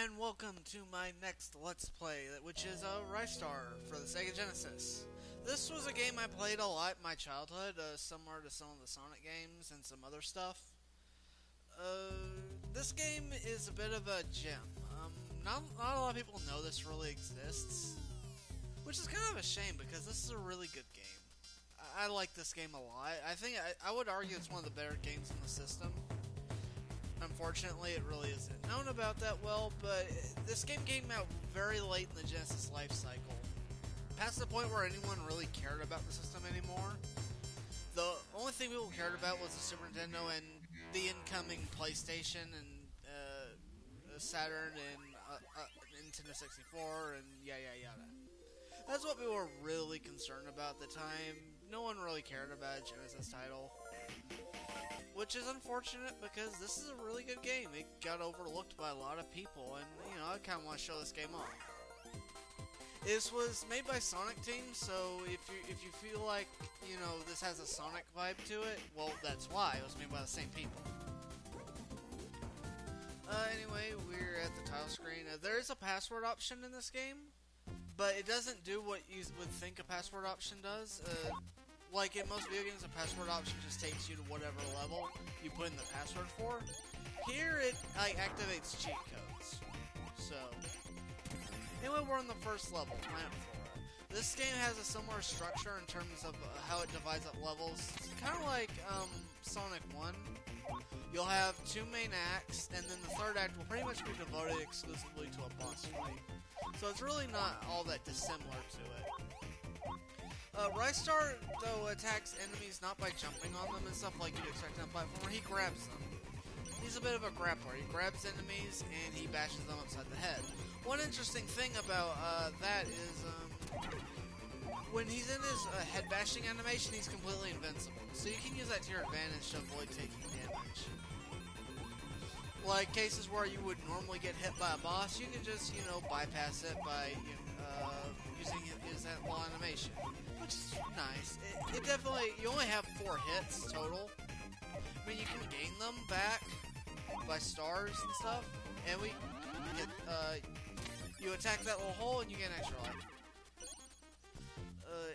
and welcome to my next Let's Play, which is Ristar for the Sega Genesis. This was a game I played a lot in my childhood, similar to some of the Sonic games and some other stuff. This game is a bit of a gem. Not a lot of people know this really exists, which is kind of a shame because this is a really good game. I like this game a lot. I would argue it's one of the better games in the system. Unfortunately, it really isn't known about that well, but this game came out very late in the Genesis life cycle. Past the point where anyone really cared about the system anymore. The only thing people cared about was the Super Nintendo and the incoming PlayStation and Saturn and Nintendo 64 and yada yada. That's what people were really concerned about at the time. No one really cared about a Genesis title. Which is unfortunate because this is a really good game. It got overlooked by a lot of people, and I kind of want to show this game off. This was made by Sonic Team, so if you feel like this has a Sonic vibe to it, well, that's why it was made by the same people. Anyway, we're at the title screen. There is a password option in this game, but it doesn't do what you would think a password option does. Like in most video games, a password option just takes you to whatever level you put in the password for. Here, it activates cheat codes. So, anyway, we're on the first level, Planet Flora. This game has a similar structure in terms of how it divides up levels. It's kind of like Sonic 1. You'll have two main acts, and then the third act will pretty much be devoted exclusively to a boss fight. So it's really not all that dissimilar to it. Ristar, though, attacks enemies not by jumping on them and stuff like you'd expect on a platformer. He grabs them. He's a bit of a grappler. He grabs enemies and he bashes them upside the head. One interesting thing about that is when he's in his head bashing animation, he's completely invincible. So you can use that to your advantage to avoid taking damage. Like cases where you would normally get hit by a boss, you can just, bypass it by using his little animation. Which is nice. It definitely, you only have 4 hits total. I mean, you can gain them back by stars and stuff. And you attack that little hole and you get an extra life.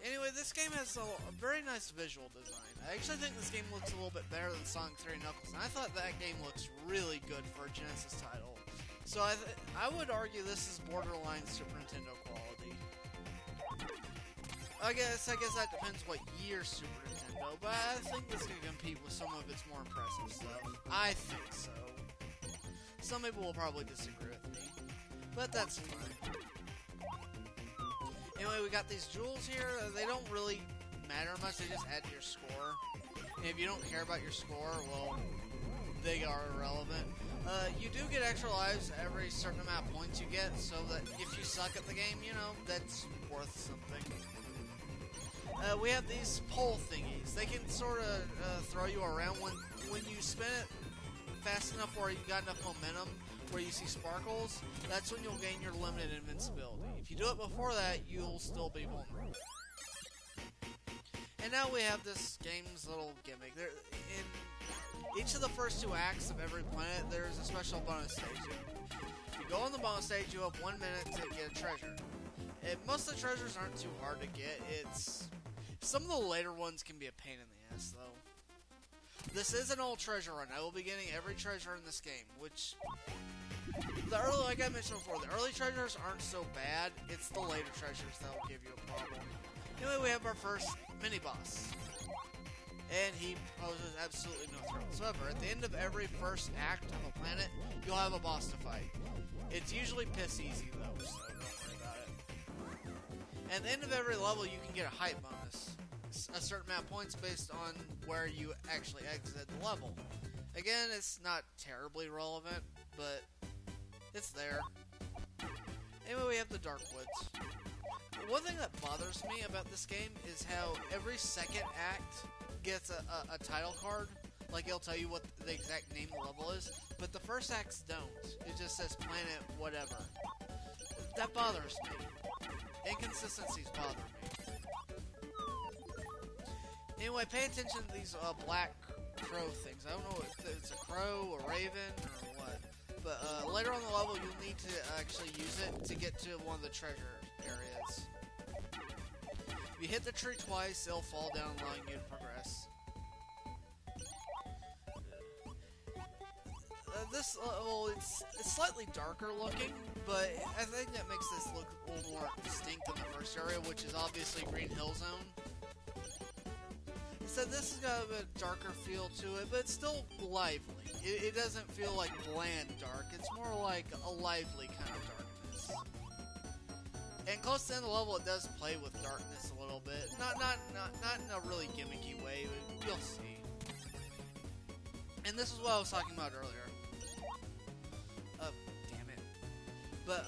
Anyway, this game has a very nice visual design. I actually think this game looks a little bit better than Sonic 3 and Knuckles, and I thought that game looks really good for a Genesis title. So I would argue this is borderline Super Nintendo quality. I guess that depends what year Super Nintendo, but I think this can compete with some of its more impressive stuff. I think so. Some people will probably disagree with me, but that's fine. Anyway, we got these jewels here. They don't really matter much. They just add to your score. And if you don't care about your score, well, they are irrelevant. You do get extra lives every certain amount of points you get, so that if you suck at the game, that's worth something. We have these pole thingies. They can sort of throw you around when you spin it fast enough or you got enough momentum where you see sparkles. That's when you'll gain your limited invincibility. If you do it before that, you'll still be vulnerable. And now we have this game's little gimmick. In each of the first 2 acts of every planet, there's a special bonus stage. If you go on the bonus stage, you have 1 minute to get a treasure. And most of the treasures aren't too hard to get. Some of the later ones can be a pain in the ass, though. This is an old treasure run. I will be getting every treasure in this game, which like I mentioned before, the early treasures aren't so bad. It's the later treasures that will give you a problem. Anyway, we have our first mini-boss. And he poses absolutely no threat whatsoever. At the end of every first act of a planet, you'll have a boss to fight. It's usually piss easy, though, so don't worry about it. At the end of every level, you can get a height bonus. A certain amount of points based on where you actually exited the level. Again, it's not terribly relevant, but it's there. Anyway, we have the Dark Woods. One thing that bothers me about this game is how every second act gets a title card. Like, it'll tell you what the exact name of the level is, but the first acts don't. It just says planet whatever. That bothers me. Inconsistencies bother me. Anyway, pay attention to these black crow things. I don't know if it's a crow, a raven, or what. But later on the level, you'll need to actually use it to get to one of the treasure areas. If you hit the tree twice, it'll fall down, allowing you to progress. This level, it's slightly darker looking, but I think that makes this look a little more distinct than the first area, which is obviously Green Hill Zone. So this has got a bit darker feel to it, but it's still lively. It doesn't feel like bland dark, it's more like a lively kind of darkness. And close to the end of the level, it does play with darkness a little bit. Not in a really gimmicky way, but you'll see. And this is what I was talking about earlier. Damn it. But,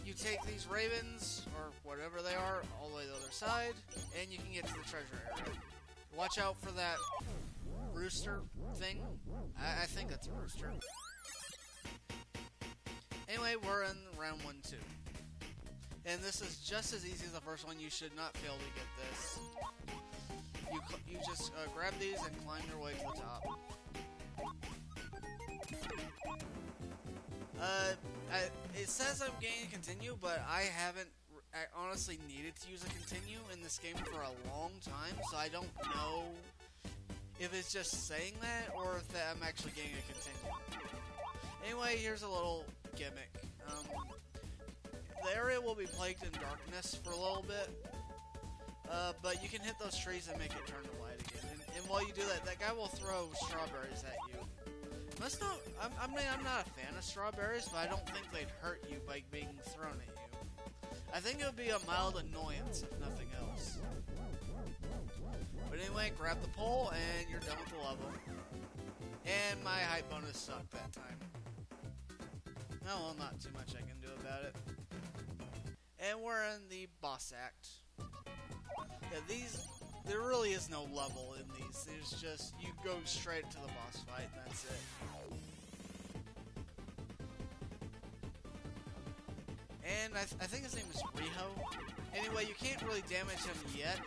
you take these ravens, or whatever they are, all the way to the other side, and you can get to the treasure area. Watch out for that rooster thing. I think that's a rooster. Anyway, we're in round 1, 2. And this is just as easy as the first one. You should not fail to get this. You just grab these and climb your way to the top. It says I'm gaining continue, but I haven't honestly needed to use a continue in this game for a long time, so I don't know if it's just saying that or if I'm actually getting a continue. Anyway, here's a little gimmick. The area will be plagued in darkness for a little bit, but you can hit those trees and make it turn to light again. And while you do that, that guy will throw strawberries at you. I mean, I'm not a fan of strawberries, but I don't think they'd hurt you by being thrown at you. I think it would be a mild annoyance, if nothing else. But anyway, grab the pole, and you're done with the level. And my height bonus sucked that time. Oh, well, not too much I can do about it. And we're in the boss act. Yeah, there really is no level in these. There's just, you go straight to the boss fight, and that's it. And I think his name is Riho. Anyway, you can't really damage him yet.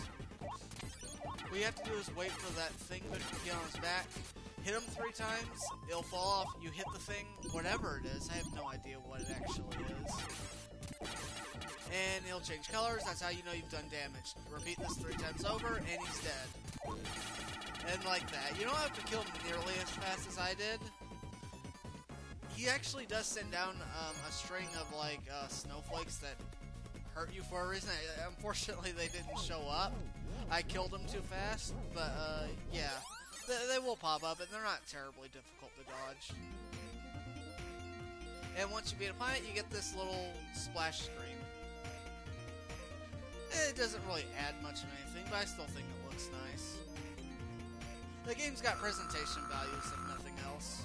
What you have to do is wait for that thing to get on his back. Hit him 3 times, it'll fall off, you hit the thing, whatever it is, I have no idea what it actually is. And he'll change colors, that's how you know you've done damage. Repeat this 3 times over, and he's dead. And like that. You don't have to kill him nearly as fast as I did. He actually does send down a string of like snowflakes that hurt you for a reason. Unfortunately, they didn't show up. I killed him too fast, but yeah. They will pop up, and they're not terribly difficult to dodge. And once you beat a opponent, you get this little splash screen. It doesn't really add much of anything, but I still think it looks nice. The game's got presentation values, if nothing else.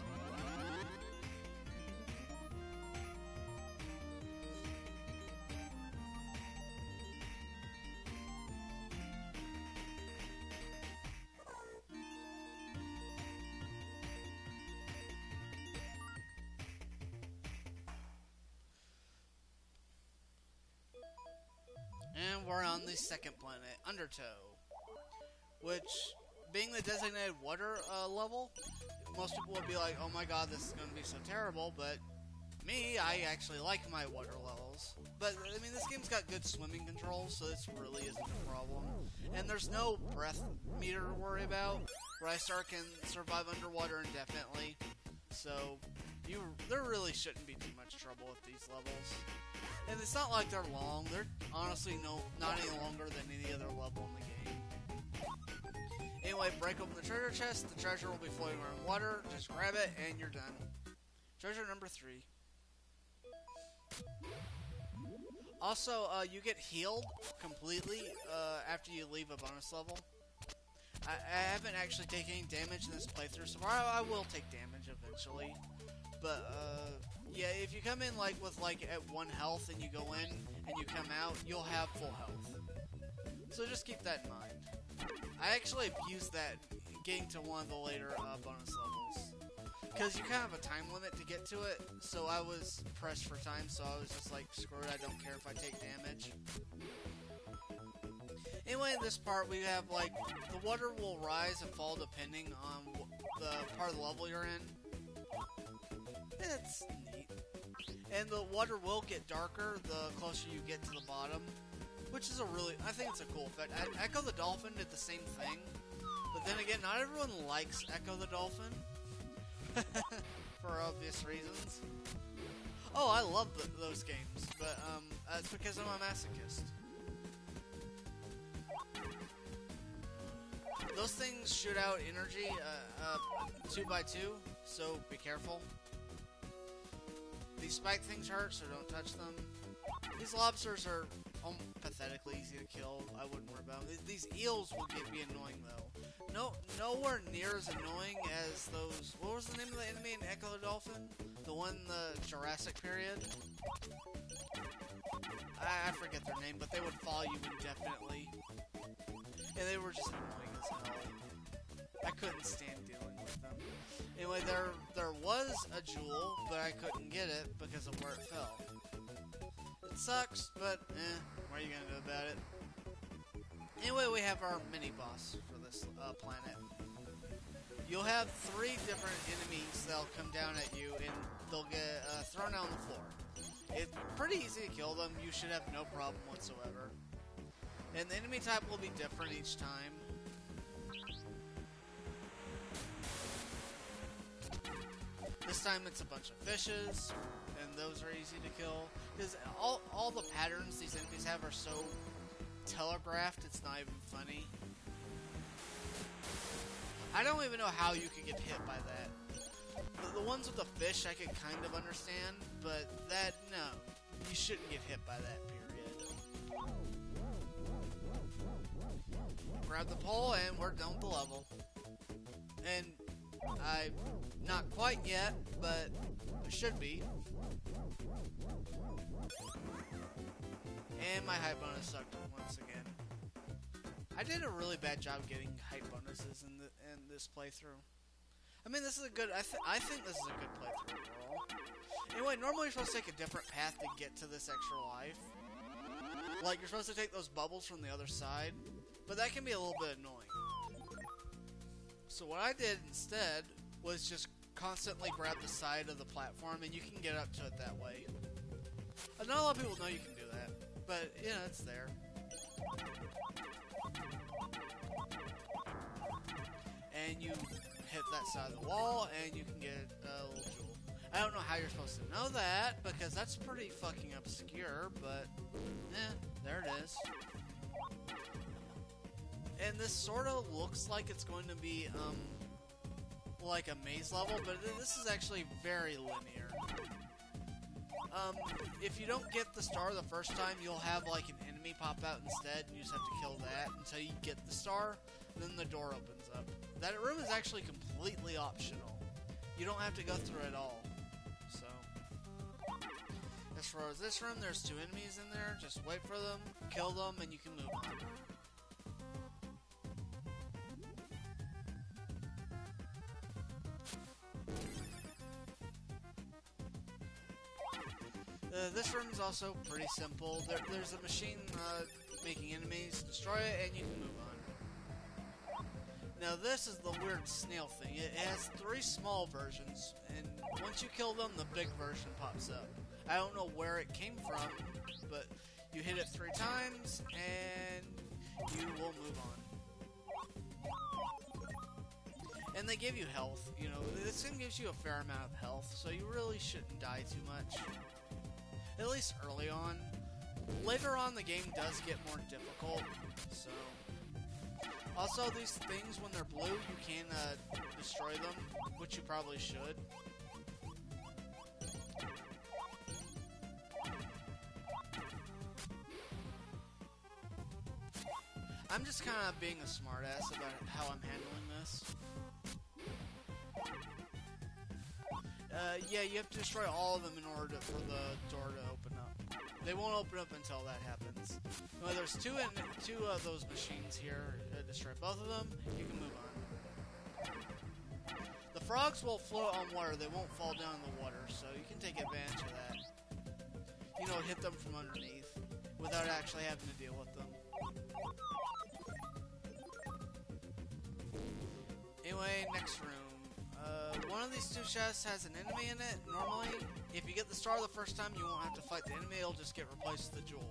And we're on the second planet, Undertow, which, being the designated water level, most people would be like, oh my god, this is going to be so terrible, but me, I actually like my water levels. But, I mean, this game's got good swimming controls, so this really isn't a problem. And there's no breath meter to worry about. Ristar can survive underwater indefinitely, so there really shouldn't be too much trouble with these levels. And it's not like they're long. They're honestly not any longer than any other level in the game. Anyway, break open the treasure chest. The treasure will be floating around water. Just grab it, and you're done. Treasure number 3. Also, you get healed completely after you leave a bonus level. I haven't actually taken any damage in this playthrough, so I will take damage eventually. But, yeah, if you come in with at 1 health and you go in and you come out, you'll have full health. So just keep that in mind. I actually abused that getting to one of the later bonus levels. Because you kind of have a time limit to get to it, so I was pressed for time, so I was just like, screw it, I don't care if I take damage. Anyway, in this part, we have, the water will rise and fall depending on the part of the level you're in. It's neat. And the water will get darker the closer you get to the bottom, which is I think it's a cool effect. Echo the Dolphin did the same thing, but then again, not everyone likes Echo the Dolphin, for obvious reasons. Oh, I love those games, but it's because I'm a masochist. Those things shoot out energy 2x2, so be careful. These spike things hurt, so don't touch them. These lobsters are pathetically easy to kill. I wouldn't worry about them. These eels will be annoying though. Nowhere near as annoying as those. What was the name of the enemy in Echo the Dolphin? The one in the Jurassic period. I forget their name, but they would follow you indefinitely, and they were just annoying as hell. I couldn't stand dealing with them. Anyway, there was a jewel, but I couldn't get it because of where it fell. It sucks, but what are you gonna do about it? Anyway, we have our mini-boss for this planet. You'll have 3 different enemies that'll come down at you, and they'll get thrown out on the floor. It's pretty easy to kill them. You should have no problem whatsoever. And the enemy type will be different each time. This time it's a bunch of fishes, and those are easy to kill. Because all the patterns these enemies have are so telegraphed, it's not even funny. I don't even know how you could get hit by that. The ones with the fish I could kind of understand, but that, no. You shouldn't get hit by that, period. Grab the pole and we're done with the level. And not quite yet, but I should be. And my height bonus sucked once again. I did a really bad job getting height bonuses in this playthrough. I mean, this is a good. I think this is a good playthrough overall. Anyway, normally you're supposed to take a different path to get to this extra life. Like you're supposed to take those bubbles from the other side, but that can be a little bit annoying. So what I did instead was just constantly grab the side of the platform, and you can get up to it that way. Not a lot of people know you can do that, but yeah, it's there. And you hit that side of the wall, and you can get a little jewel. I don't know how you're supposed to know that, because that's pretty fucking obscure, but there it is. And this sort of looks like it's going to be, like a maze level, but this is actually very linear. If you don't get the star the first time, you'll have like an enemy pop out instead, and you just have to kill that until you get the star, then the door opens up. That room is actually completely optional. You don't have to go through it all. So, as far as this room, there's 2 enemies in there. Just wait for them, kill them, and you can move on. This room is also pretty simple. There's a machine making enemies. Destroy it, and you can move on. Now this is the weird snail thing. It has 3 small versions, and once you kill them, the big version pops up. I don't know where it came from, but you hit it 3 times, and you will move on. And they give you health. You know, this game gives you a fair amount of health, so you really shouldn't die too much. At least early on. Later on, the game does get more difficult, so... Also, these things, when they're blue, you can destroy them, which you probably should. I'm just kind of being a smartass about how I'm handling this. Yeah, you have to destroy all of them in order for the door to open up. They won't open up until that happens. Well, there's two of those machines here. Destroy both of them, you can move on. The frogs will float on water. They won't fall down in the water, so you can take advantage of that. You know, hit them from underneath without actually having to deal with them. Anyway, next room. One of these 2 chests has an enemy in it, normally. if you get the star the first time, you won't have to fight the enemy, it'll just get replaced with the jewel.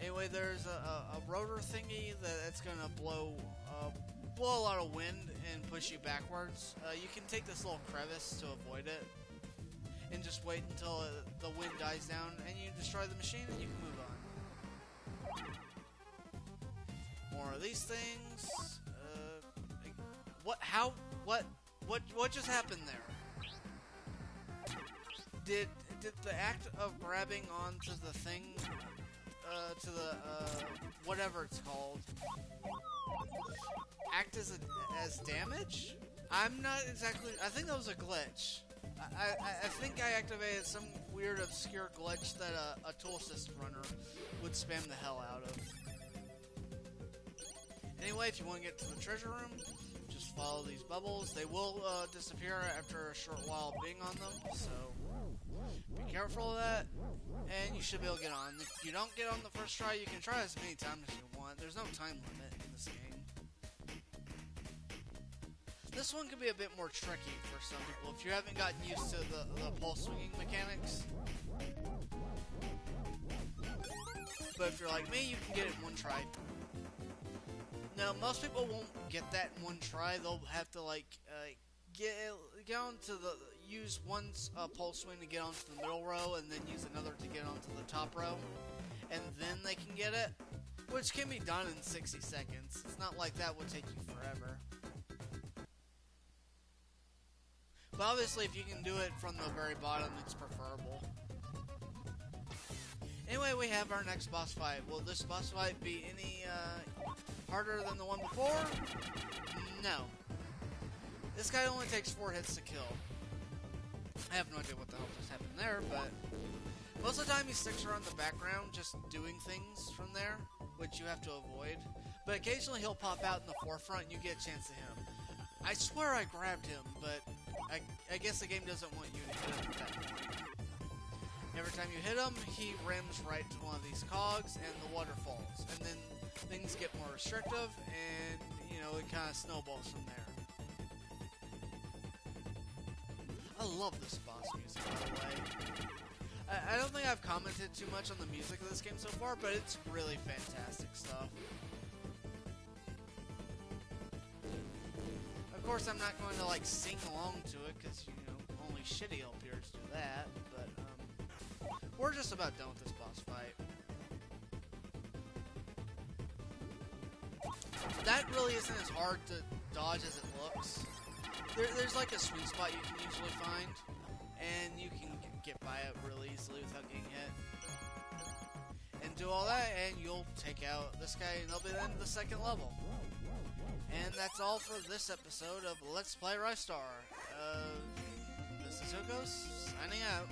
Anyway, there's a rotor thingy that's gonna blow a lot of wind and push you backwards. You can take this little crevice to avoid it, and just wait until the wind dies down, and you destroy the machine, and you can move on. More of these things. What just happened there? Did the act of grabbing onto the thing, to the whatever it's called, act as damage? I'm not exactly. I think that was a glitch. I think I activated some weird obscure glitch that a tool assist runner would spam the hell out of. Anyway, if you want to get to the treasure room, just follow these bubbles. They will disappear after a short while being on them, so be careful of that, and you should be able to get on. If you don't get on the first try, you can try as many times as you want. There's no time limit in this game. This one could be a bit more tricky for some people if you haven't gotten used to the pulse swinging mechanics. But if you're like me, you can get it in one try. Now, most people won't get that in one try. They'll have to get onto use one pulse swing to get onto the middle row, and then use another to get onto the top row, and then they can get it, which can be done in 60 seconds. It's not like that would take you forever. But obviously, if you can do it from the very bottom, it's preferable. Anyway, we have our next boss fight. Will this boss fight be any harder than the one before? No. This guy only takes 4 hits to kill. I have no idea what the hell just happened there, but most of the time he sticks around the background just doing things from there, which you have to avoid. But occasionally he'll pop out in the forefront and you get a chance at him. I swear I grabbed him, but I guess the game doesn't want you to hit him at that point. Every time you hit him, he rams right to one of these cogs and the water falls. And then things get more restrictive and, you know, it kind of snowballs from there. I love this boss music, by the way. I don't think I've commented too much on the music of this game so far, but it's really fantastic stuff. Of course, I'm not going to, sing along to it, because, you know, only shitty LPers do that, but, we're just about done with this boss fight. That really isn't as hard to dodge as it looks. There's a sweet spot you can usually find, and you can get by it really easily without getting hit. And do all that, and you'll take out this guy, and they'll be in the second level. And that's all for this episode of Let's Play Ristar. This is Hugo, signing out.